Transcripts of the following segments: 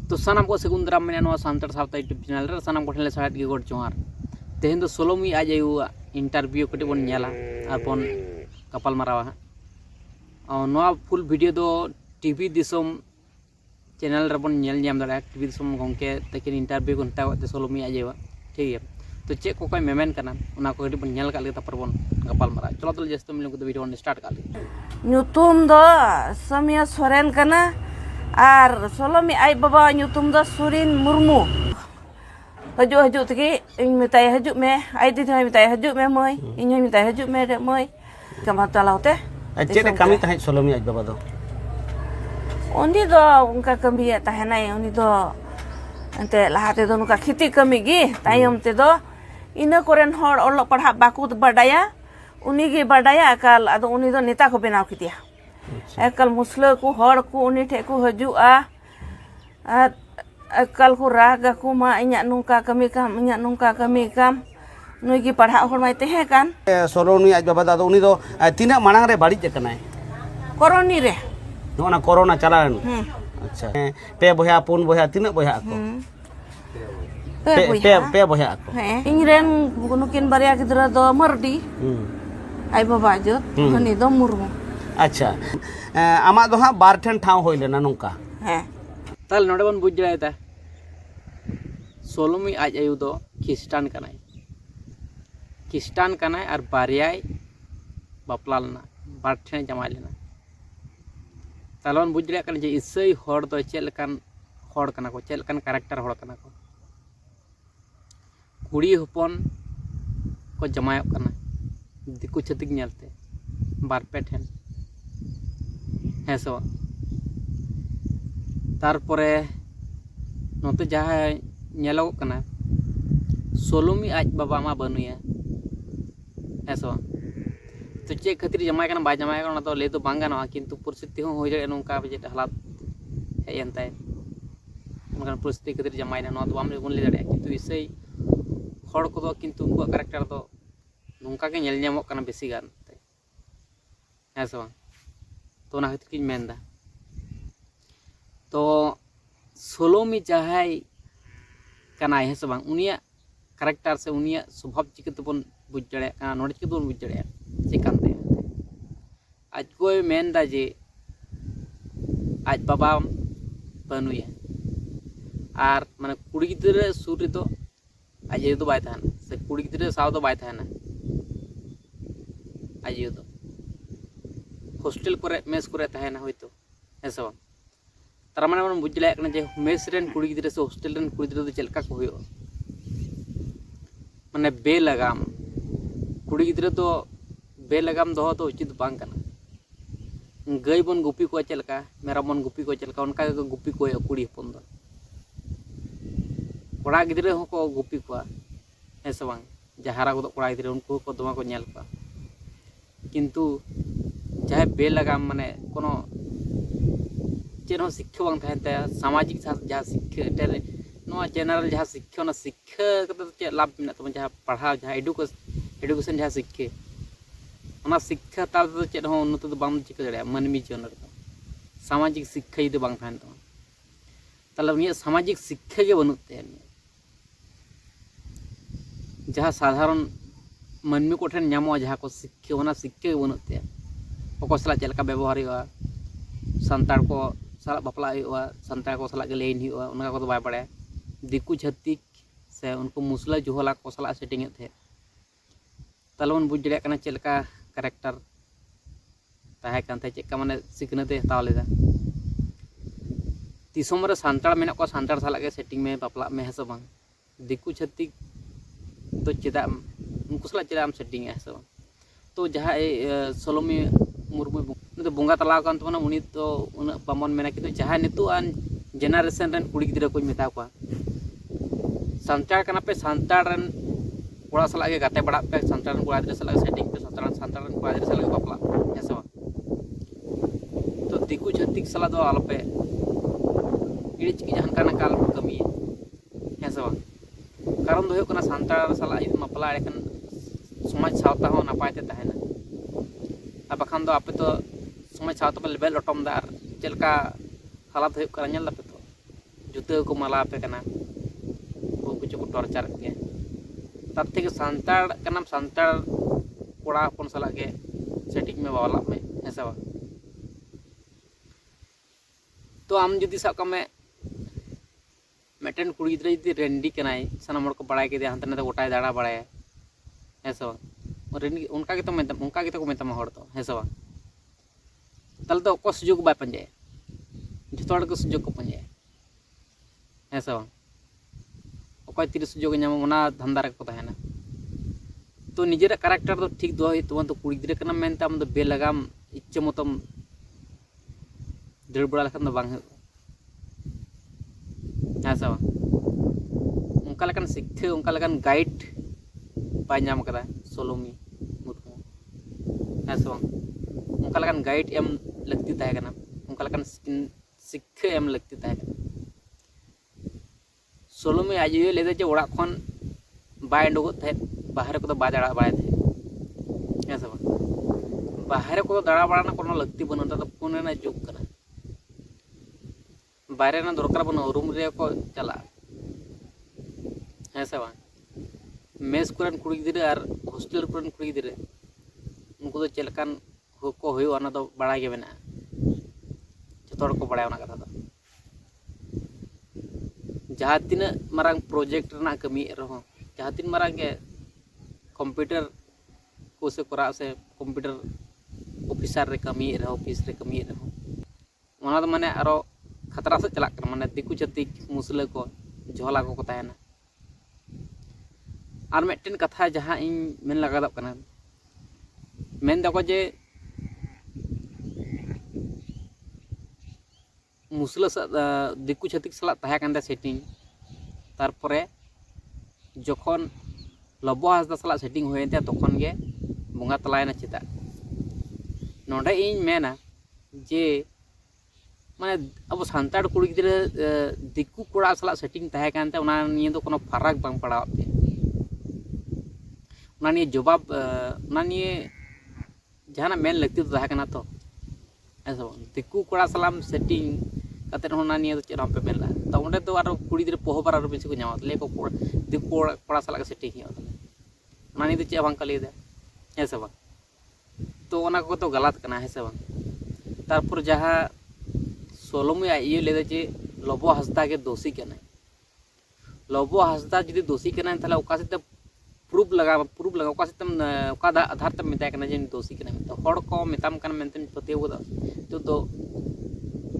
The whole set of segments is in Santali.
तो सानाम को सगुन दाराम मेना नोआ सांतार सावता यूट्यूब चैनल रे सानाम को ठेले सारात गे गोड जोहार तेहेन दो सोलोमी आज आयुआ इंटरव्यू कटी बोन नेला आर बोन कपाल मारावा नोआ फुल वीडियो दो टीवी दिसोम चैनल रे बोन नेल ᱧᱟᱢ दाड़ा टीवी दिसोम गंके तकिन इंटरव्यू को हताव ते सोलोमी आज आयुआ ठीक है तो चेक को कोई मेमेन कना उना को कटी बोन नेल का ले तापर बोन कपाल मारा चलो तो जस्तो मिलो को वीडियो स्टार्ट का nyutum do Samia Soren kana ar Solomi ai baba nyutum do Surin Murmu haju tegi ing mitai haju me ai di thai mitai haju me moy ing mitai haju me de moy kamata laute cede kami tahan Solomi ai baba do undi do unka kami tahanai undi do ante lahate do nuka khiti kami gi tayom te do ina koren hor olok padha baku badaya उनी के बड़ाया अकाल अदो उनी दो नेता को बनाव कितिया अकाल मुस्लिम को हर को उनी ठे को हजुआ अकाल को राग को मा इन्या नुका कमी काम नुई की पढ़ा हर माइते हैं कान सोलोमी आज बाबा दादो उनी दो तीना मांग रे बाड़ी जकना है कोरोनी रे नोना कोरोना चलान अच्छा पे बोया पुन बोया तीना बोया को पे बोया को इंग्रेन नुकिन बारिया गिदरा दो मरडी आई बाबा जो हनी दो मुर्मू अच्छा आमा दो हां बार ठन ठाव होइले ना नुका हैं ताल नोडे बन बुझ जायता सोलोमी आज आयु दो खिस्टान कनाय और बारियाय बापला लेना बार ठन जमाय लेना तालवन बुझ जाय कन जे इसई होड़ दो चेलकान होड़ कना को चेलकान कैरेक्टर होड़ कना को कुड़ी हपन को जमाय कना दिकु छतिक नेलते बार पे ठेन हेसो तारपरे नोते जहाँ नेलो कना सोलोमी आज बाबा मा बनुया हेसो तो चे खातिर जमाय कना बा जमाय कना तो ले तो बांग गाना किंतु परिस्थिति हो जाए नोंका बजे हालात हे एनताय उनका परिस्थिति खातिर जमाय ना तो बाम ले दाड़े किंतु इसई हड़ को किंतु उनको कैरेक्टर दो नोंका के नेल ᱧᱟᱢᱚᱜ कना बेसी गान है सो तो ना खातिर किन मेनदा तो सोलोमी चाहे कनाय है सब उनिया कैरेक्टर से उनिया स्वभाव चिकते बन बुझ दड़े नोडे चिकते बन बुझ दड़े चिकानते आज कोई मेनदा जे आज बाबा बनुया आर माने कुड़ी गिदरे सुर रे तो आज ये तो बाय थाना से कुड़ी गिदरे साव तो बाय थाना आज ये तो हॉस्टल करे मेस करे तहना होइतो ऐसा तार माने मन बुझ लायक ना जे मेस रेन कुड़ी गिदरे से हॉस्टल रेन कुड़ी गिदरे तो चलका को होयो माने बेलगाम कुड़ी गिदरे तो बेलगाम दोहो तो उचित बांग कना गई बन गुपी को चलका मेरा मन गुपी को चलका उनका गुपी को कुड़ी हपन दो कोड़ा गिदरे हो को गुपी को ऐसा बांग जहारा को कोड़ा गिदरे उनको को दमा को नेल को किंतु चाहे बेलगाम माने कोनो चेनो शिक्षा बांग थानते सामाजिक जहाँ शिक्षा नो जनरल जहाँ शिक्षा ना शिक्षा कते लाभ मिना तो जहाँ पढ़ा जहाँ एडुकेशन जहाँ शिक्षा ओना शिक्षा ताल तो चेद हो उन्नत तो बाम चिका दड़े मानवी जीवन रे सामाजिक शिक्षा यदि बांग थान तो ताले उनिया सामाजिक शिक्षा के बनुते जहाँ साधारण मानवी को ठेन ᱧᱟᱢᱚᱜᱼᱟ जहाँ को शिक्षा ओना शिक्षा के बनुते ओको सला चलका व्यवहार हुआ संतार को सला बापला हुआ संतार को सला के लेन हुआ उनका को तो बाय पड़े दिकु छत्तिक से उनको मुसला जुहला को सला सेटिंग थे तलवन बुझ दड़े कना चलका कैरेक्टर ताहे कानते चेका माने सिकनते हताव लेदा तिसोम रे संतार मेना को संतार सला के सेटिंग में बापला में हेसो बांग दिकु छत्तिक तो चेदा उनको सला चेदा सेटिंग है हेसो तो जहाँ सोलोमी मुर्मू तो बोंगा तलाव कान तो उनी तो उन बामन मेना कि जहाँ नितु आन जेनरेशन रन कुड़ी गिदरा को मेता को संतार कना पे संतार रन कोड़ा सला के गाते बड़ा पे संतार रन कोड़ा गिदरा सला सेटिंग पे संतार रन कोड़ा गिदरा सला के बापला ऐसा तो दिकु छत्तिक सला दो आल पे इडिच की जहां काना काल कमी ऐसा कारण दो कना संतार सला बापला एखन समाज सावता हो नापायते तहना बखान दो आपे तो समाज सावता पे लेवल लटम दार चलका हालात हो करा नेल पे तो जुता को माला पे कना कुछ को टॉर्चर के तब থেকে सांताड़ कनाम सांताड़ कोड़ा अपन सला के सेटिंग में वाला में ऐसा बा तो आम जुदी सब कमे मेटन कुड़ी गिद्रा जुदी रेंडी कनाई सना मोड़ को बड़ाई के दे हंतने तो गोटाई दाड़ा बड़ाया ऐसा बा और रेंडी उनका के तो मेतम हड़ तो ऐसा बा तल तो को सुजोग बाय पंजे जतोड़ को सुजोग को पंजे ऐसा बा ओकय तिर सुजोग ᱧᱟᱢᱟ ᱚᱱᱟ ᱫᱷᱟᱱᱫᱟ ᱨᱮ ᱠᱚ ᱛᱟᱦᱮᱱᱟ तो निजेरा कैरेक्टर तो ठीक दो तो तो कुड़ी गिद्रा कना मेनते आम दो बेलगाम इच्छा मतम दड़ बड़ा लखन दो बांग ऐसा बा उनका लकन शिक्षा उनका लकन गाइड पाई नाम कदा सोलोमी मुर्मू ऐसा बा उनका लकन गाइड एम लगती तहे कना उनका लकन शिक्षा एम लगती तहे कना सोलोमी आज ये लेदे जे ओड़ा खन बाय डोगो थे बाहर को तो बा दाड़ा बाय थे ऐसा बा बाहर को दाड़ा बाड़ा कोनो लगती बनो तो पुने ना जुग कना बाहर ना दरकार बनो रूम रे को चला ऐसा बा मेस कुरन कुड़ी गिद्रा और हॉस्टल कुरन कुड़ी गिद्रा उनको तो चलकान को होयो ना तो बड़ा के मेना जतोड़ को बड़ा ना कथा तो जहाँ तीन मारंग प्रोजेक्ट रना कमी रहो जहाँ तीन मारंग के कंप्यूटर को से करा से कंप्यूटर ऑफिसर रे कमी रहो ऑफिस रे कमी रहो वहाँ तो माने आरो खतरा से चला कर माने दिकु छतिक मुसले को झोला को तायना और मेटन कथा जहाँ इन मेन लगा दब कना मेन दको जे मुसला दिकु छतिक सला ताहे कांदा सेटिंग तारपरे जखन लबो हासदा सला सेटिंग होयते तखन गे बंगा तलायना चिता नोडे इन मेना जे माने अब सांताड़ कुड़ी गिद्रा दिकु कोड़ा सला सेटिंग ताहे कांते उना निये दो कोनो फरक बांग पड़ावते उना निये जवाब उना निये जहाना मेन लगती तो ताहे कना तो ऐसा दिकु कोड़ा सलाम सेटिंग कते होना निये तो चेरा पे मेला तो उंडे तो आरो कुड़ी गिद्रा पोहबर आरो बेसी को ᱧᱟᱢᱟ ले को दिकु कोड़ा सला सेटिंग हियो उना निये तो चे बांग कले दे ऐसा बा तो उना को तो गलत कना ऐसा बा तारपर जहां सोलोमी ये लेदे जे लबो हासदा के दोषी कना लबो हासदा जदि दोषी कना ताले ओका से प्रूफ लगा ओका से ओका आधार तम मिताय कना जे दोषी कना तो हड़ को मिताम कना मेंतन पतेव तो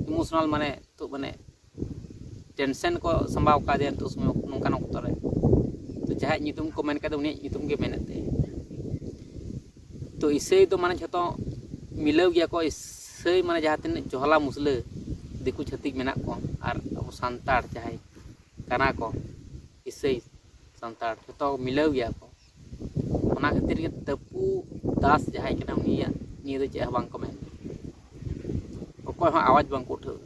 इमोशनल माने तो माने टेंशन को संभाव का दे तो उसमें नोंका नोक्तो रे तो जहां नितुम को मेन का उनी नितुम के मेनते तो इसे तो माने जतो मिलाव गया को इसे माने जहां तीन जोहला मुसले दिकु छतिक मेना को और अब सांताड़ चाहे कना को इसे सांताड़ तो मिलाव गया को ओना खातिर के तपू दास जहां कना उनिया निये दे चे बांग को मेन ओको आवाज बांग को उठाव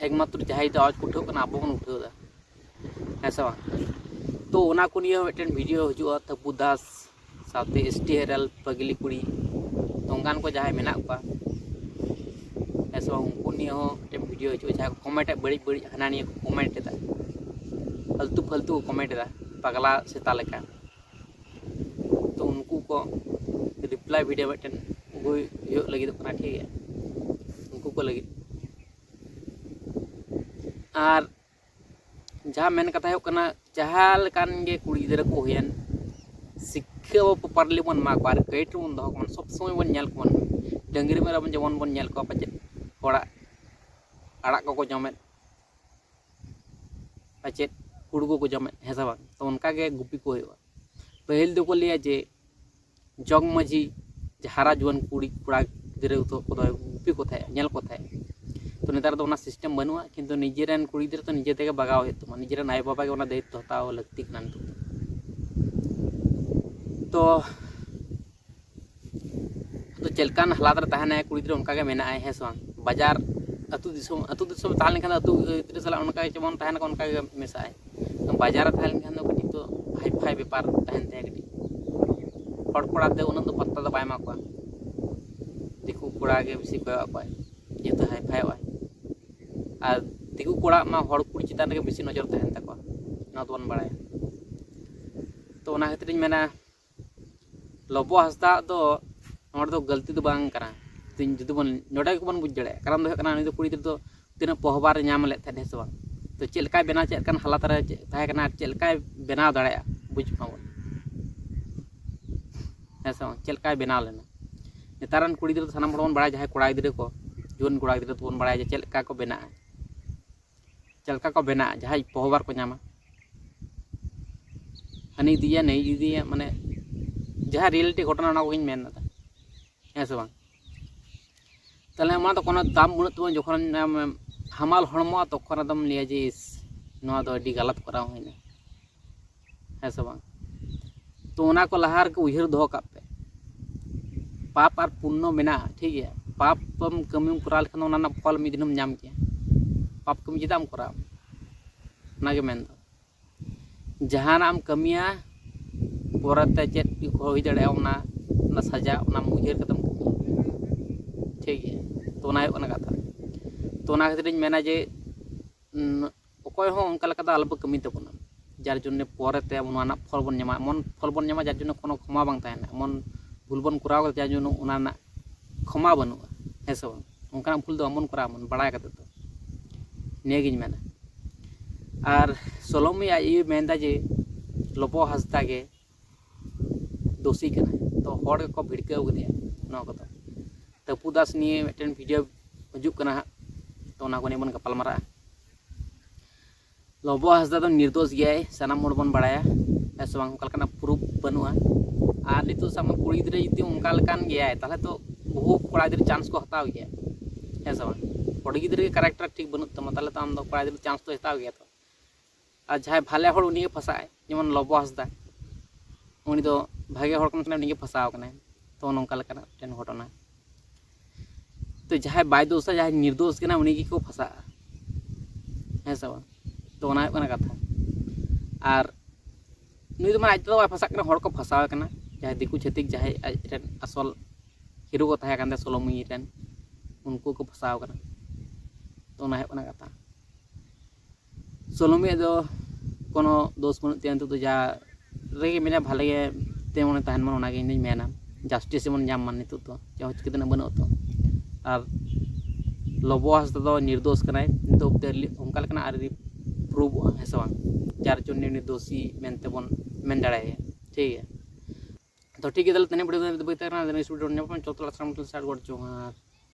एकमात्र जहां तो आवाज को उठाव कना अब बन उठाव दा ऐसा बा तो ओना को निये मिटन वीडियो हजुआ तपू दास साथे STRL पगली कुड़ी तो उनकान को जहां मेना को ऐसा उनको निये हो टेम वीडियो हजुआ जहां कमेंट बड़ी बड़ी हना निये कमेंट दा फालतू फालतू कमेंट दा पगला सेता लेका तो उनको को रिप्लाई वीडियो मिटन गई यो लगी तो कना ठीक है उनको को लगी और जहां मेन कथा हो कना जहां लकान गे कुड़ी गिद्रा को होयन शिक्षा पारली बन मा बार गाइड बन दो मन सब समय बन नेल कोन डंगरी मेरा बन जवन बन नेल को पचे होड़ा आड़ा को जमे पचे कुड़गो को जमे हेसा बा तो उनका के गुपी को होय पहल दो को लिया जे जग मजी हारा जुवन कुड़ी कुड़ा गिद्रा तो गुपी को थाय नेल को थाय तो नेतार तो सिस्टम बनवा किंतु निजेरन कुड़ी गिद्रा तो निजे तेगे बगाव हे तो निजेरन आय बाबा के दायित्व हताव लगती कना तो चलकान हालात रे तहना कुड़ी गिद्रा उनका के मेना है से बाजार अतु दिसम ताहन लेखन अतु गिद्रा सला उनका के जेमन तहना उनका के मेसा है तो बाजार ताहन लेखन तो कटी तो हाई फाई व्यापार तहन ते कटी हड़ कोड़ा दे उन तो पत्ता तो बाय मा को दिकु कोड़ा के बेसी को को ये तो हाई फाई आ दिकू कोड़ा मा हड़ कुड़ी चितान रे बेसी नजर तहन तको ना दोन बाड़ाय तो ओना खातिर मेना लबो हंसदा दो नोड़ दो गलती दो बांग करा तीन जुदी बन नोडा को बन बुझ दड़े कारण दो कना उनी दो कुड़ी दो तीन पहबार ᱧᱟᱢ ᱞᱮᱫ ᱛᱟᱦᱮᱸ ᱥᱮ ᱵᱟᱝ तो चेक लकाय बेना चेक कान हालात रे ताहे कना चेक लकाय बेना दाड़ेया बुझ पाबो ऐसा चेक लकाय बेना लेना नेतारन कुड़ी गिद्रा सानाम हड़ बन बाड़ाय जहां कोड़ा गिद्रा को जुवन कोड़ा गिद्रा तो बन बाड़ाय जे चेक लका को बेना चेक लका को बेना जहां पहबार को ᱧᱟᱢᱟ हनी दिया नहीं दिया माने जहां रियलिटी घटना ना कोइन मेन ना ऐसा बांग ताले मा तो कोनो दाम बुनत तो जखन हामाल हड़मो तखन एकदम लिया जे नोआ दो अडी गलत करा होइना ऐसा बांग तो ओना को लहार के उहिर दो का पे पाप और पुण्य मेना ठीक है पापम कमी करा लखन ओना ना फल मि दिनम ᱧᱟᱢ के पाप कमी जिदाम करा ना के मेन जहानाम कमिया पोरते चेत होई दड़े ओना सजा ओना मुहिर कदम ठीक है तो ओना होना कथा तो ओना खातिर मेना जे अकोय हो उनका लका अल्प कमी तबना जार जन्ने पोरते ओना फल बन ᱧᱟᱢᱟ मन फल बन ᱧᱟᱢᱟ जार जन्ने कोनो क्षमा बांग ताहेना मन भूल बन कराव जार जन्ने ओना ना क्षमा बनुआ हेसे बांग उनका भूल दो अमन करा मन बड़ाय कते तो नेगिन मेना और सोलोमी आई मेंदा जे लबो हंसदा गे दोषी कना तो हड़ को भिड़काव गदिया नो को तपु दास निये मिटन वीडियो हजु कना तो ओना को ने बन गपाल मारा लबो हंसदा तो निर्दोष गया सानाम हड़ बन बाड़ाया ऐसे बांग उनका लकना प्रूफ बनुआ और नितो साम कुड़ी गिद्रा यदि उनका लकान गया ताले तो बहु कोड़ा गिद्रा चांस को हताव गया ऐसे बांग कुड़ी गिद्रा के कैरेक्टर ठीक बनु तम ताले तो आम दो कोड़ा गिद्रा चांस तो हताव गया तो और जहां भाले हड़ उनी फसाए जेमन लबो हंसदा उनी दो भागे हड़ कन उनी फसाव कना तो नोंका लकना टेन घटना तो जहां बाय दोषा जहां निर्दोष कना उनी की को फसा है सब तो ओना कना कथा और नुई तो मान आज तो बाय फसा कना हड़ को फसाव कना जहां दिकु छतिक जहां रेन असल हीरो को थाया कांदे सोलोमी रेन उनको को फसाव कना तो ओना कना कथा सोलोमी दो कोनो दोष बनु ते तो जा रेगे मेना भाले ते मन तहन मन ओना गे इन मेना जस्टिस मन जाम मान नितो तो जो चिकते बनु तो और लबो हंसदा दो निर्दोष कनाय तो उनका लकना आर प्रूव हेसे बांग जार जन्ने उनी दोषी मेनते बन मेन दाड़ाय ठीक है तो ठीक है तने वीडियो में बताना नेक्स्ट वीडियो में चलतो लास्ट टाइम स्टार्ट कर